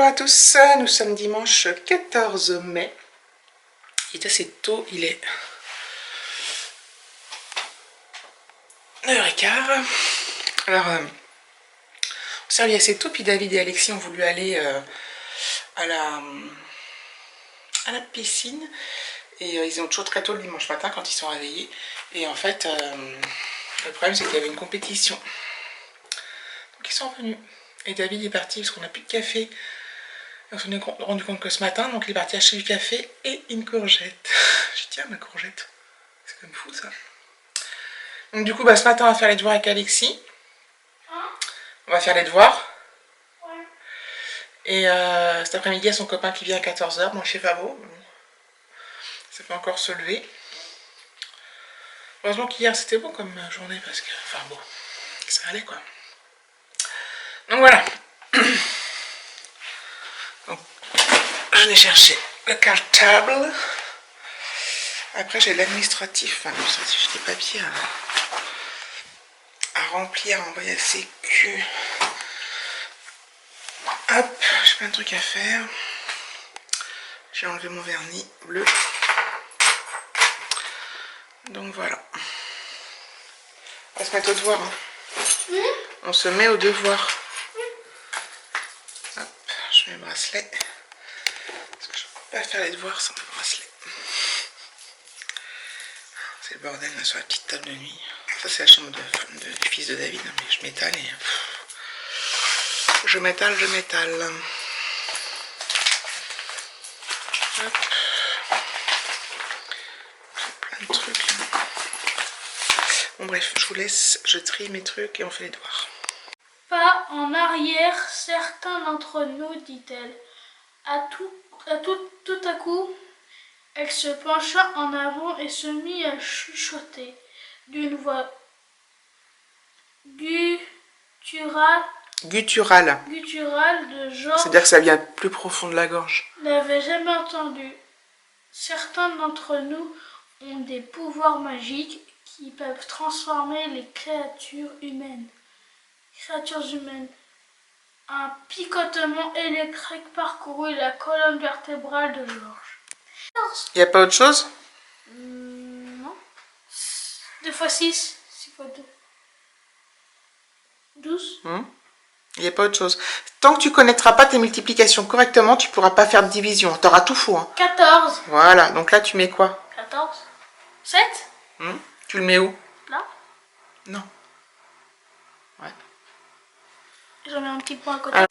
à tous, nous sommes dimanche 14 mai. Il est assez tôt, il est 9h15. Alors, on s'est réveillé assez tôt, puis David et Alexis ont voulu aller à la piscine. Et ils ont toujours très tôt le dimanche matin quand ils sont réveillés. Et en fait, le problème c'est qu'il y avait une compétition. Donc ils sont revenus. Et David est parti parce qu'on n'a plus de café. On s'en est rendu compte que ce matin, donc il est parti acheter du café et une courgette. Je tiens ma courgette. C'est comme fou ça. Donc du coup, ce matin, on va faire les devoirs avec Alexis. On va faire les devoirs. Ouais. Et cet après-midi, il y a son copain qui vient à 14 h. Bon, je sais pas beau. Ça peut encore se lever. Heureusement qu'hier, c'était bon comme journée parce que... Enfin bon, ça allait quoi. Donc voilà. Donc, je l'ai cherché le cartable. Après, j'ai l'administratif. Enfin, l'administratif, j'ai des papiers à remplir, à envoyer à Sécu. Hop, j'ai plein de trucs à faire. J'ai enlevé mon vernis bleu. Donc voilà. On va se mettre au devoir. Hein. On se met au devoir. Hop, je mets le bracelet. Parce que je ne peux pas faire les devoirs sans le bracelet. C'est le bordel là, sur la petite table de nuit. Ça c'est la chambre du fils de David. Mais je m'étale et... Je m'étale. Hop. Plein de trucs là. Bon bref, je vous laisse, je trie mes trucs et on fait les devoirs. Pas en arrière, certains d'entre nous, dit-elle. Tout à coup, elle se pencha en avant et se mit à chuchoter d'une voix gutturale de genre... C'est-à-dire que ça vient plus profond de la gorge. N'avait jamais entendu. Certains d'entre nous ont des pouvoirs magiques qui peuvent transformer les créatures humaines. Un picotement électrique parcourut la colonne vertébrale de Georges. Il n'y a pas autre chose? Non. 2 x 6, 6 x 2. 12. Il n'y a pas autre chose. Tant que tu ne connaîtras pas tes multiplications correctement, tu ne pourras pas faire de division. Tu auras tout faux. Hein. 14. Voilà, donc là tu mets quoi? 14. 7. Tu le mets où? Là. Non. Ouais. J'en mets un petit point à côté. Alors,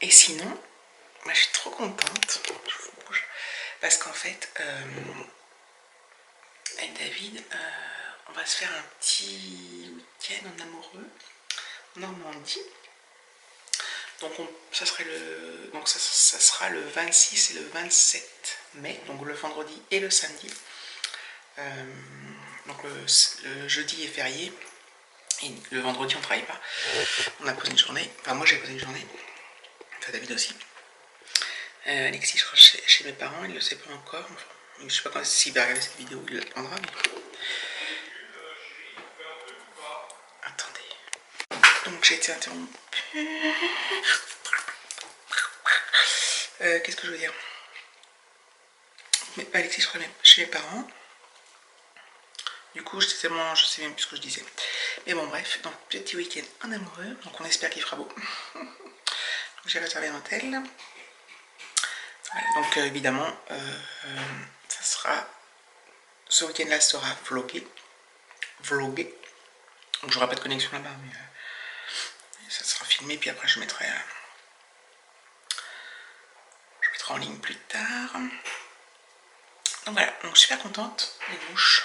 et sinon, moi, je suis trop contente. Je vous bouge. Parce qu'en fait, avec David, on va se faire un petit week-end en amoureux en Normandie. Donc ça sera le 26 et le 27 mai, donc le vendredi et le samedi. Donc le jeudi est férié et le vendredi on ne travaille pas. On a posé une journée, enfin moi j'ai posé une journée, enfin David aussi. Alexis je crois chez mes parents, il ne le sait pas encore. Enfin, je ne sais pas quand s'il va regarder cette vidéo, il l'apprendra. Mais... Attendez. Donc j'ai été interrompue. Qu'est-ce que je veux dire? Mais Alexis je crois même chez mes parents. Du coup je sais même plus ce que je disais. Mais bon bref, donc petit week-end en amoureux. Donc on espère qu'il fera beau. J'ai réservé un hôtel. Voilà, donc évidemment ça sera... Ce week-end là sera vlogué. Donc j'aurai pas de connexion là-bas, mais ça sera filmé, puis après je mettrai en ligne plus tard. Donc voilà, donc je suis super contente. Les bouches.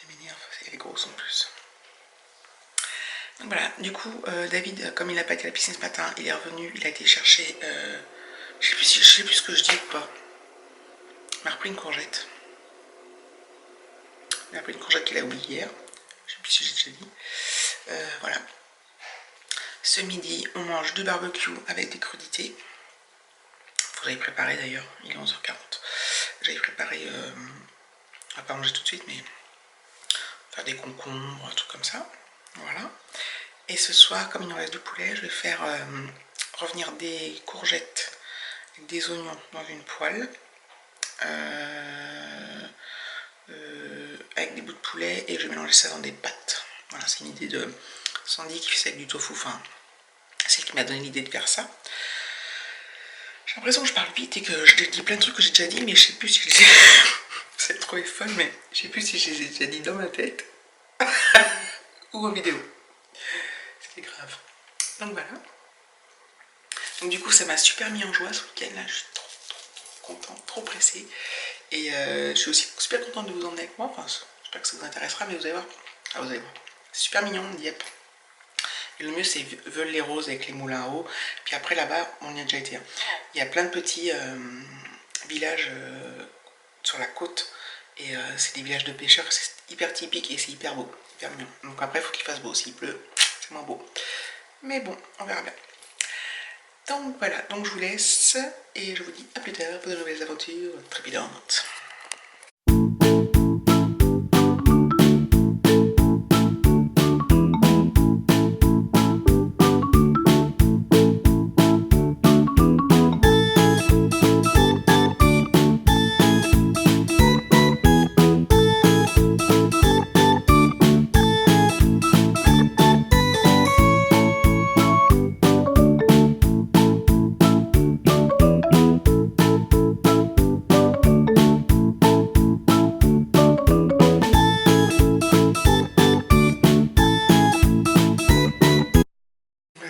Elle m'énerve, elle est grosse en plus. Donc voilà, du coup David, comme il n'a pas été à la piscine ce matin, il est revenu, il a été chercher, je sais plus ce que je dis ou pas. Il m'a repris une courgette. Il a pris une courgette qu'il a oubliée hier. Je sais plus si j'ai déjà dit. Voilà. Ce midi, on mange du barbecue avec des crudités. Faut que j'aille préparer d'ailleurs. Il est 11h40. J'aille préparer. On va pas manger tout de suite, mais faire des concombres, un truc comme ça. Voilà. Et ce soir, comme il nous reste du poulet, je vais faire revenir des courgettes avec des oignons dans une poêle. Avec des bouts de poulet et je vais mélanger ça dans des pâtes. Voilà, c'est une idée de Sandy qui fait ça avec du tofu. Enfin, c'est elle qui m'a donné l'idée de faire ça. J'ai l'impression que je parle vite et que je dis plein de trucs que j'ai déjà dit, mais je sais plus si je les ai... C'est trop folle, mais je sais plus si je les ai déjà dit dans ma tête ou en vidéo. C'est grave. Donc voilà. Donc du coup, ça m'a super mis en joie ce week-end là. Je suis trop contente, trop pressée. Et je suis aussi super contente de vous emmener avec moi. Enfin, j'espère que ça vous intéressera, mais vous allez voir. Ah, vous allez voir. C'est super mignon, Dieppe. Et le mieux, c'est Veules-les-Roses avec les moulins à eau. Puis après, là-bas, on y a déjà été. Il y a plein de petits villages sur la côte. Et c'est des villages de pêcheurs. C'est hyper typique et c'est hyper beau. Hyper mignon. Donc après, il faut qu'il fasse beau. S'il pleut, c'est moins beau. Mais bon, on verra bien. Donc voilà, donc je vous laisse et je vous dis à plus tard pour de nouvelles aventures trépidantes.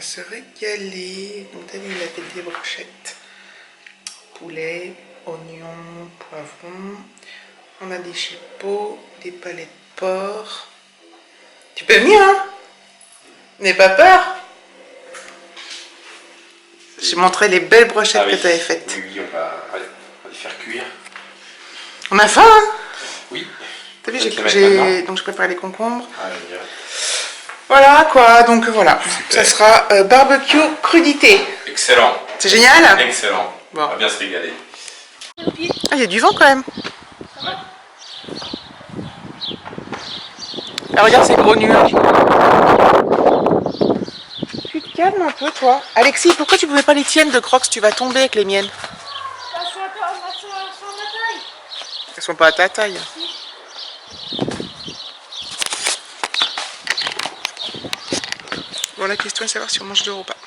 Se régaler. Donc t'as vu, il a fait des brochettes. Poulet, oignons, poivrons. On a des chipots, des palais de porc. Tu peux venir, hein? N'aie pas peur. J'ai montré les belles brochettes que tu avais faites. Oui, on va les faire cuire. On a faim, hein? Oui. T'as vu, donc je prépare les concombres. Ah, génial. Voilà quoi, donc voilà. Super. Ça sera barbecue crudité. Excellent. C'est génial? Excellent. Bon. On va bien se régaler. Ah, il y a du vent quand même. Ouais. Ah, regarde ces gros nuages. Tu te calmes un peu, toi. Alexis, pourquoi tu pouvais pas les tiennes de Crocs? Tu vas tomber avec les miennes. Elles sont à ma taille. Elles sont pas à ta taille. Bon, la question est de savoir si on mange dehors ou pas.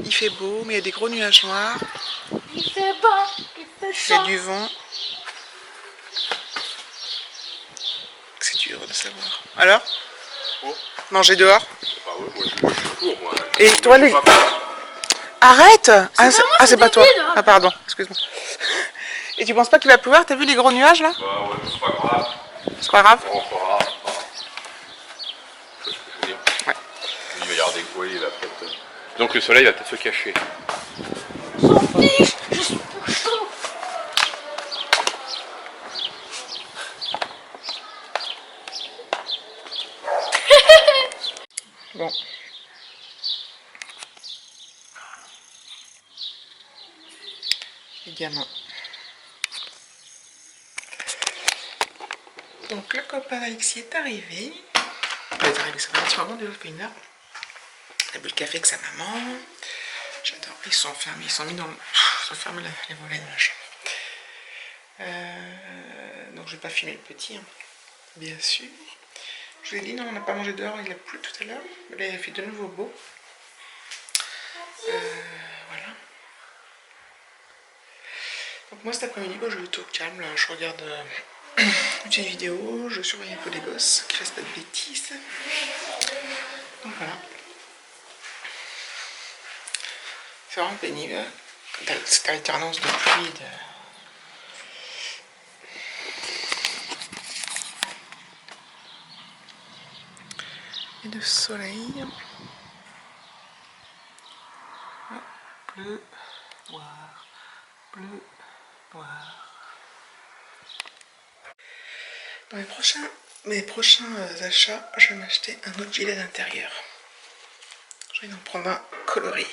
Il fait beau, mais il y a des gros nuages noirs. Il fait beau, il fait chaud. Il y a du vent. C'est dur de savoir. Alors? Oh. Manger dehors? Bah ouais, moi je suis pour, moi. Et toi, les... Arrête! C'est pas toi. Hein. Ah, pardon, excuse-moi. Et tu penses pas qu'il va pleuvoir? T'as vu les gros nuages, là? Bah ouais, c'est pas grave. C'est pas grave? Bon, c'est pas grave. Tu vois ce que je veux dire? Ouais. Il va y avoir des courriers, là, peut-être. Donc le soleil va peut-être se cacher. S'en fiche, je suis pour chaud. Bon. Les gamins. Donc le copain Alexis est arrivé. Il est arrivé, ça fait un petit moment, déjà, ça fait une heure. Il a bu le café avec sa maman. J'adore. Ils sont fermés, ils sont mis dans le... Ils sont fermés les volets de la chambre. Donc je vais pas filmer le petit, hein, bien sûr. Je vous ai dit, non, on n'a pas mangé dehors, il a plu tout à l'heure. Là, il a fait de nouveau beau. Voilà. Donc moi cet après-midi, je vais être au calme. Là, je regarde une petite vidéo, je surveille un peu les gosses, qui fassent pas de bêtises. Donc voilà. C'est vraiment pénible, cette alternance de pluie et de soleil. Bleu, noir, bleu, noir. Dans mes prochains achats, je vais m'acheter un autre gilet d'intérieur. Je vais en prendre un coloré.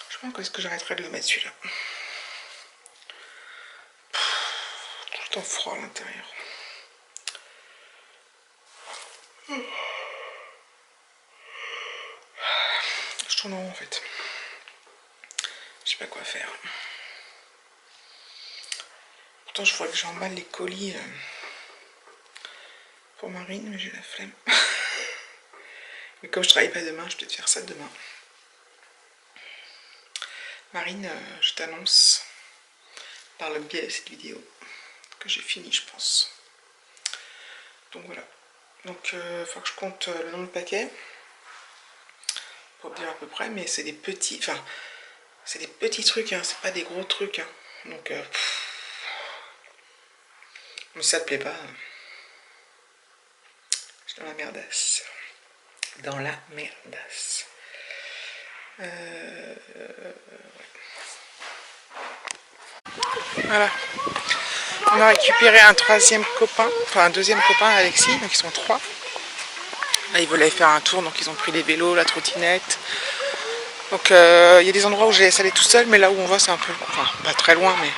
Je pense que j'arrêterai de le mettre celui-là. Tout le temps froid à l'intérieur. tourne en rond en fait. Je sais pas quoi faire. Pourtant je voudrais que j'emballe les colis pour Marine, mais j'ai la flemme. Mais comme je travaille pas demain, je vais peut-être faire ça demain. Marine, je t'annonce par le biais de cette vidéo que j'ai fini, je pense. Donc voilà. Donc il faut que je compte le nombre de paquets pour dire à peu près, mais c'est des petits, enfin c'est des petits trucs, hein, c'est pas des gros trucs. Hein. Donc mais si ça te plaît pas, je suis dans la merdasse. Dans la merdasse. Ouais. Voilà. On a récupéré un troisième copain, enfin un deuxième copain, Alexis, donc ils sont 3. Là ils voulaient faire un tour, donc ils ont pris les vélos, la trottinette. Donc il y a des endroits où j'ai laissé aller tout seul, mais là où on va c'est un peu, enfin pas très loin, mais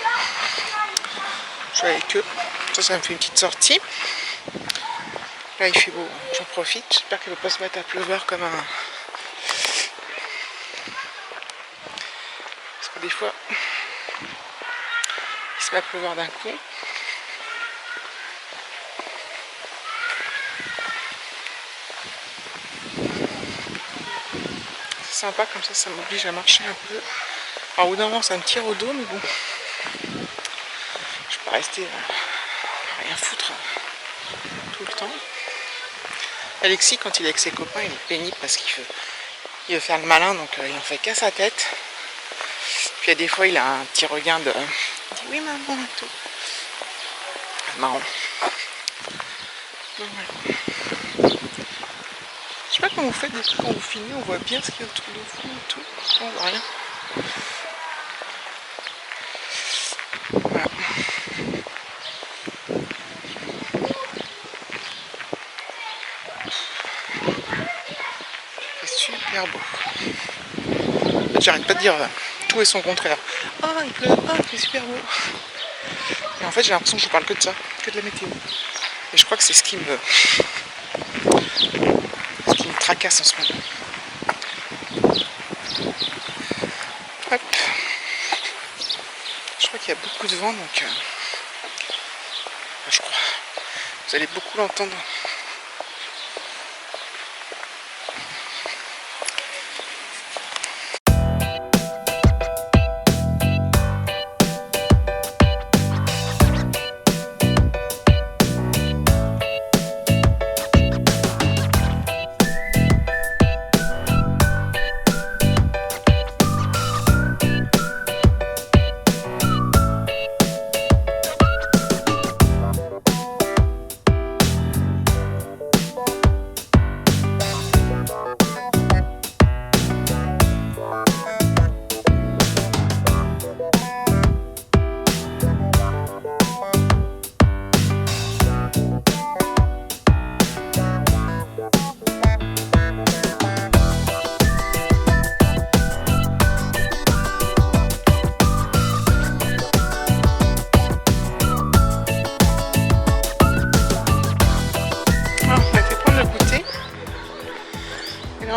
je suis avec eux. Ça me fait une petite sortie. Là il fait beau, j'en profite, j'espère qu'il ne va pas se mettre à pleuvoir comme un... Parce que des fois, il se met à pleuvoir d'un coup. C'est sympa comme ça m'oblige à marcher un peu. Alors au bout d'un moment ça me tire au dos, mais bon. Je peux pas rester à rien foutre tout le temps. Alexis, quand il est avec ses copains, il est pénible parce qu'il veut faire le malin, donc il en fait qu'à sa tête. Puis des fois, il a un petit regain de... Il dit oui maman et tout. Marrant. Donc voilà. Je sais pas comment vous faites des trucs quand vous filmez, on voit bien ce qu'il y a autour de vous et tout. On voit rien. Voilà. C'est super beau. J'arrête pas de dire tout et son contraire. Ah il pleut, ah il fait super beau. Et en fait j'ai l'impression que je parle que de ça, que de la météo. Et je crois que c'est ce qui me tracasse en ce moment. Hop. Je crois qu'il y a beaucoup de vent, donc je crois. Vous allez beaucoup l'entendre.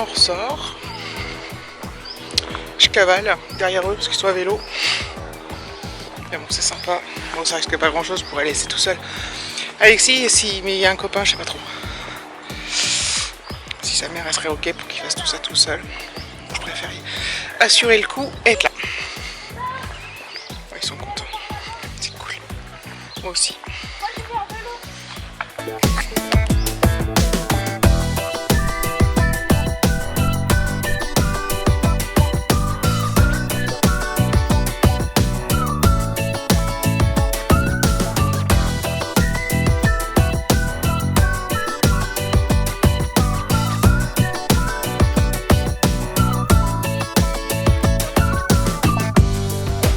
On ressort. Je cavale derrière eux parce qu'ils sont à vélo. Mais bon, c'est sympa. Bon, ça risque pas grand chose pour aller laisser tout seul. Alexis, mais il y a un copain, je sais pas trop. Si sa mère elle serait ok pour qu'il fasse tout ça tout seul. Je préfère assurer le coup et être là. Ouais, ils sont contents. C'est cool. Moi aussi.